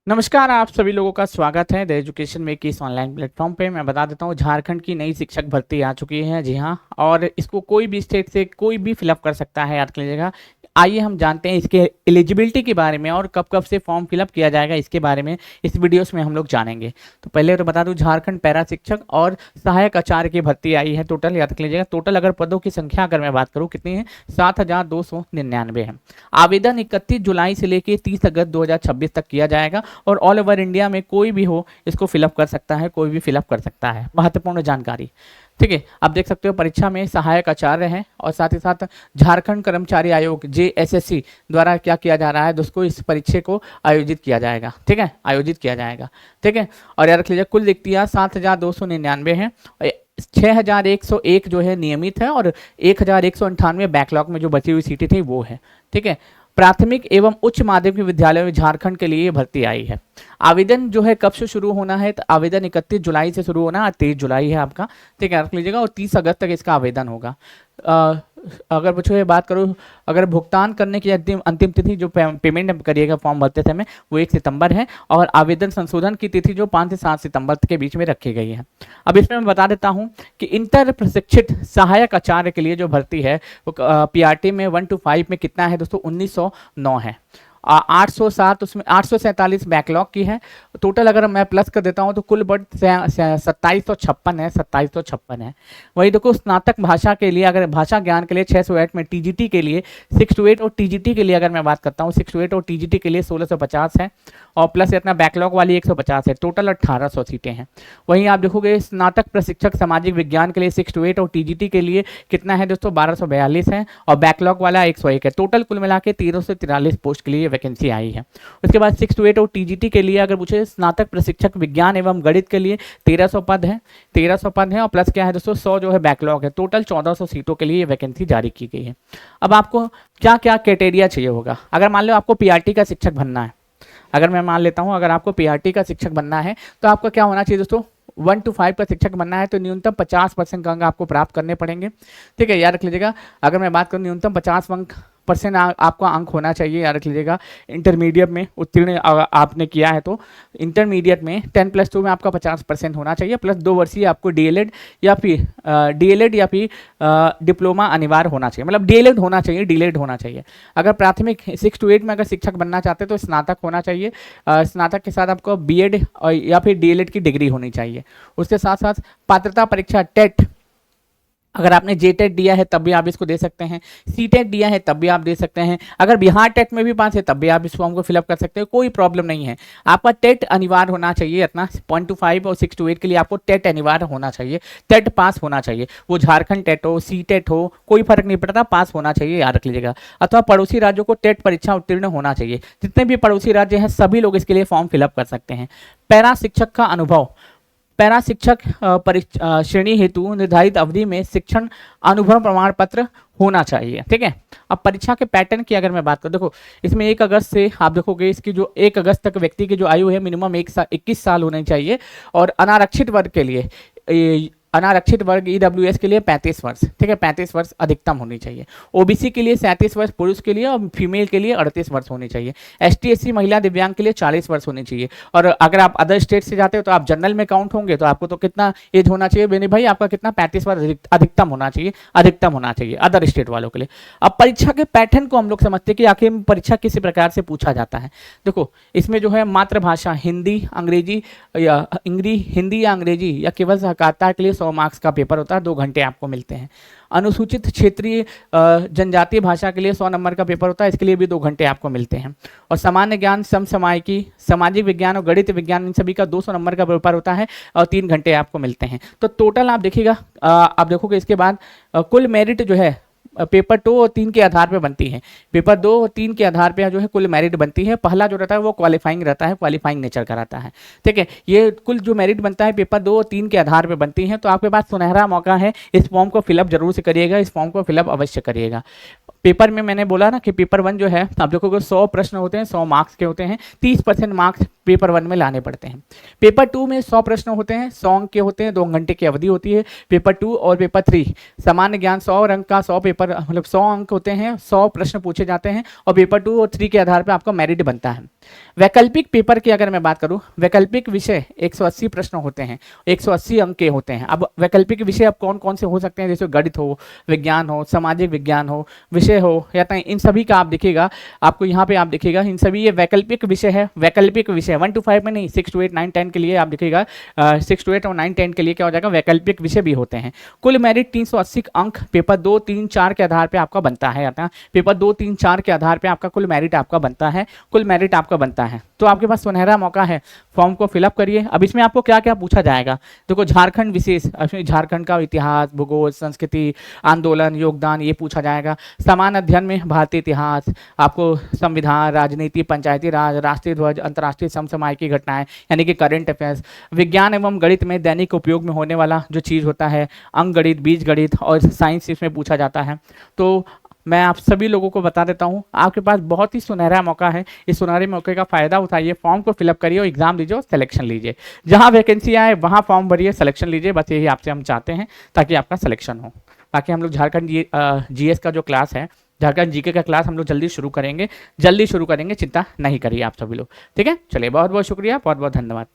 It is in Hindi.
नमस्कार, आप सभी लोगों का स्वागत है द एजुकेशन में की इस ऑनलाइन प्लेटफॉर्म पे। मैं बता देता हूँ, झारखंड की नई शिक्षक भर्ती आ चुकी है। जी हाँ, और इसको कोई भी स्टेट से कोई भी फिलअप कर सकता है, याद कर लीजिएगा। आइए हम जानते हैं इसके एलिजिबिलिटी के बारे में और कब कब से फॉर्म फिलअप किया जाएगा, इसके बारे में इस वीडियोस में हम लोग जानेंगे। तो पहले तो बता दूं, झारखंड पैरा शिक्षक और सहायक आचार्य की भर्ती आई है। टोटल याद कर लीजिएगा, टोटल अगर पदों की संख्या अगर मैं बात करूँ कितनी है, 7,299 है। आवेदन 31 जुलाई से लेकर 30 अगस्त 2026 तक किया जाएगा और ऑल ओवर इंडिया में कोई भी हो इसको फिलअप कर सकता है, कोई भी फिलअप कर सकता है। महत्वपूर्ण जानकारी, ठीक है। आप देख सकते हो परीक्षा में सहायक आचार्य हैं और साथ ही साथ झारखंड कर्मचारी आयोग JSSC द्वारा क्या किया जा रहा है दोस्तों, इस परीक्षा को आयोजित किया जाएगा, ठीक है, आयोजित किया जाएगा, ठीक है। और याद रख लीजिए, कुल रिक्तियाँ 7,299 हैं। 6,101 जो है नियमित है और 1,198 बैकलॉग में जो बची हुई सीटें थी वो है, ठीक है। प्राथमिक एवं उच्च माध्यमिक विद्यालय में झारखंड के लिए भर्ती आई है। आवेदन जो है कब से शुरू होना है, तो आवेदन 31 जुलाई से शुरू होना है, 23 जुलाई है आपका, ठीक है, रख लीजिएगा। और 30 अगस्त तक इसका आवेदन होगा। अगर मुझे बात करूँ, अगर भुगतान करने की अंतिम तिथि जो पेमेंट करिएगा फॉर्म भरते समय, वो 1 सितंबर है और आवेदन संशोधन की तिथि जो 5 से 7 सितंबर के बीच में रखी गई है। अब इसमें मैं बता देता हूँ कि इंटर प्रशिक्षित सहायक आचार्य के लिए जो भर्ती है वो PRT में 1 to 5 में कितना है दोस्तों, 1909 है। 807 उसमें 847 बैकलॉग की है। टोटल अगर मैं प्लस कर देता हूं तो कुल बढ़ 2756 है, 2756 है। वही देखो, स्नातक भाषा के लिए अगर भाषा ज्ञान के लिए 608 में, TGT के लिए 6 to 8 और TGT के लिए अगर मैं बात करता हूं 6 to 8 और TGT के लिए 1650 है और प्लस इतना बैकलॉग वाली 150 है। टोटल 1800 सीटें हैं। वहीं आप देखोगे स्नातक प्रशिक्षक सामाजिक विज्ञान के लिए 6 to 8 और TGT के लिए कितना है दोस्तों, 1242 है और बैकलॉग वाला 101 है। टोटल कुल मिला के 1343 पोस्ट के लिए वैकेंसी आई है। उसके बाद 6 to 8 और TGT के लिए अगर पूछे, स्नातक प्रशिक्षक विज्ञान एवं गणित के लिए 1300 पद है, 1300 पद है और प्लस क्या है दोस्तों, 100 जो है बैकलॉग है। टोटल 1400 सीटों के लिए वैकेंसी जारी की गई है। अब आपको क्या क्या क्राइटेरिया चाहिए होगा, अगर मान लो आपको PRT का शिक्षक बनना है, अगर मैं मान लेता हूं अगर आपको PRT का शिक्षक बनना है तो आपका क्या होना चाहिए दोस्तों, 1 to 5 का शिक्षक बनना है तो न्यूनतम 50% का अंक आपको प्राप्त करने पड़ेंगे, ठीक है, याद रख लीजिएगा। अगर मैं बात करूं न्यूनतम 50% आपका अंक होना चाहिए, याद रख लीजिएगा। इंटरमीडिएट में उत्तीर्ण आपने किया है तो इंटरमीडिएट में 10+2 में आपका 50% होना चाहिए, प्लस 2 वर्षीय आपको DLED या फिर डिप्लोमा अनिवार्य होना चाहिए, मतलब DLED होना चाहिए, DLED होना चाहिए। अगर प्राथमिक 6 to 8 में अगर शिक्षक बनना चाहते हैं तो स्नातक होना चाहिए। स्नातक के साथ आपको BEd या फिर DLED की डिग्री होनी चाहिए। उसके साथ साथ पात्रता परीक्षा टेट, अगर आपने JTET दिया है तब भी आप इसको दे सकते हैं, CTET दिया है तब भी आप दे सकते हैं, अगर बिहार टेट में भी पास है तब भी आप इस फॉर्म को फिलअप कर सकते हैं, कोई प्रॉब्लम नहीं है। आपका टेट अनिवार्य होना चाहिए, इतना 0 to 5 और 6 to 8 के लिए आपको टेट अनिवार्य होना चाहिए, टेट पास होना चाहिए। वो झारखंड टेट हो, CTET हो, कोई फर्क नहीं पड़ता, पास होना चाहिए, याद रख लीजिएगा। अथवा पड़ोसी राज्यों को टेट परीक्षा उत्तीर्ण होना चाहिए। जितने भी पड़ोसी राज्य हैं सभी लोग इसके लिए फॉर्म फिलअप कर सकते हैं। पैरा शिक्षक का अनुभव, पैरा शिक्षक श्रेणी हेतु निर्धारित अवधि में शिक्षण अनुभव प्रमाण पत्र होना चाहिए, ठीक है। अब परीक्षा के पैटर्न की अगर मैं बात करूं, देखो इसमें 1 अगस्त से आप देखोगे इसकी जो 1 अगस्त तक व्यक्ति की जो आयु है मिनिमम 21 साल होनी चाहिए और अनारक्षित वर्ग के लिए अनारक्षित वर्ग EWS के लिए 35 वर्ष, ठीक है, 35 वर्ष अधिकतम होनी चाहिए। OBC के लिए 37 वर्ष पुरुष के लिए और फीमेल के लिए 38 वर्ष होनी चाहिए। ST SC महिला दिव्यांग के लिए 40 वर्ष होनी चाहिए। और अगर आप अदर स्टेट से जाते हो तो आप जनरल में काउंट होंगे तो आपको तो कितना एज होना चाहिए बेनी भाई, आपका कितना 35 वर्ष अधिकतम होना चाहिए, अधिकतम होना चाहिए अदर स्टेट वालों के लिए। अब परीक्षा के पैटर्न को हम लोग समझते हैं कि आखिर परीक्षा किसी प्रकार से पूछा जाता है। देखो इसमें जो है मातृभाषा हिंदी अंग्रेजी या हिंदी या अंग्रेजी या केवल सहकारिता के लिए 100 मार्क्स का पेपर होता है, 2 घंटे आपको मिलते हैं। अनुसूचित क्षेत्रीय जनजातीय भाषा के लिए 100 नंबर का पेपर होता है, इसके लिए भी 2 घंटे आपको मिलते हैं। और सामान्य ज्ञान, समसामयिकी, सामाजिक विज्ञान और गणित विज्ञान इन सभी का 200 नंबर का पेपर होता है और 3 घंटे आपको मिलते हैं। तो टोटल आप देखिएगा, आप देखोगे इसके बाद कुल मेरिट जो है पेपर 2 और 3 के आधार पे बनती है। पेपर 2 और 3 के आधार पे जो है कुल मेरिट बनती है। पहला जो रहता है वो क्वालिफाइंग रहता है, क्वालिफाइंग नेचर का रहता है, ठीक है। ये कुल जो मेरिट बनता है पेपर 2 और 3 के आधार पे बनती है। तो आपके पास सुनहरा मौका है, इस फॉर्म को फिलअप जरूर से करिएगा, इस फॉर्म को फिलअप अवश्य करिएगा। पेपर में मैंने बोला ना कि पेपर 1 जो है आप देखोगे 100 प्रश्न होते हैं, 100 मार्क्स के होते हैं, 30% मार्क्स पेपर 1 में लाने पड़ते हैं। पेपर 2 में 100 प्रश्न होते हैं, 100 अंक के होते हैं, 2 घंटे की अवधि होती है। पेपर 2 और पेपर 3 सामान्य ज्ञान 100 अंक का 100 पेपर मतलब 100 अंक होते हैं, 100 प्रश्न पूछे जाते हैं और पेपर 2 और 3 के आधार पर आपका मेरिट बनता है। वैकल्पिक पेपर की अगर मैं बात करूं, वैकल्पिक विषय 180 प्रश्न होते हैं, 180 अंक के होते हैं। अब वैकल्पिक विषय अब कौन कौन से हो सकते हैं, जैसे गणित हो, विज्ञान हो, सामाजिक विज्ञान हो, विषय हो या इन सभी का आप देखिएगा, आपको यहाँ पे आप देखिएगा इन सभी ये वैकल्पिक विषय है। वैकल्पिक विषय 1 to 5 में नहीं, 6 to 8 9 10 के लिए आप देखिएगा 6 to 8 और 9 10 के लिए क्या हो जाएगा, वैकल्पिक विषय भी होते हैं। कुल मेरिट 380 अंक पेपर 2 3 4 के आधार पर आपका बनता है। पेपर 2 3 4 के आधार पर आपका कुल मेरिट आपका बनता है, कुल मेरिट आपका बनता है। तो आपके पास सुनहरा मौका है, फॉर्म को फिलअप करिए। अब इसमें आपको क्या क्या पूछा जाएगा, देखो झारखंड विशेष, झारखंड का इतिहास, भूगोल, संस्कृति, आंदोलन, योगदान, ये पूछा जाएगा। समान अध्ययन में भारतीय इतिहास, आपको संविधान, राजनीति, पंचायती राज, राष्ट्रीय ध्वज, अंतर्राष्ट्रीय समसामयिक घटनाएं यानी कि करंट अफेयर्स। विज्ञान एवं गणित में दैनिक उपयोग में होने वाला जो चीज़ होता है, अंक गणित, बीज गणित और साइंस इसमें पूछा जाता है। तो मैं आप सभी लोगों को बता देता हूं, आपके पास बहुत ही सुनहरा मौका है। इस सुनहरे मौके का फ़ायदा उठाइए, फॉर्म को फिलअप करिए और एग्जाम दीजिए और सिलेक्शन लीजिए। जहां वैकेंसी आए वहां फॉर्म भरिए, सिलेक्शन लीजिए। बस यही आपसे हम चाहते हैं ताकि आपका सिलेक्शन हो। बाकी हम लोग झारखंड जीएस का जो क्लास है, झारखंड जीके का क्लास हम लोग जल्दी शुरू करेंगे, चिंता नहीं करिए आप सभी लोग। ठीक है, चलिए बहुत बहुत शुक्रिया, बहुत बहुत धन्यवाद।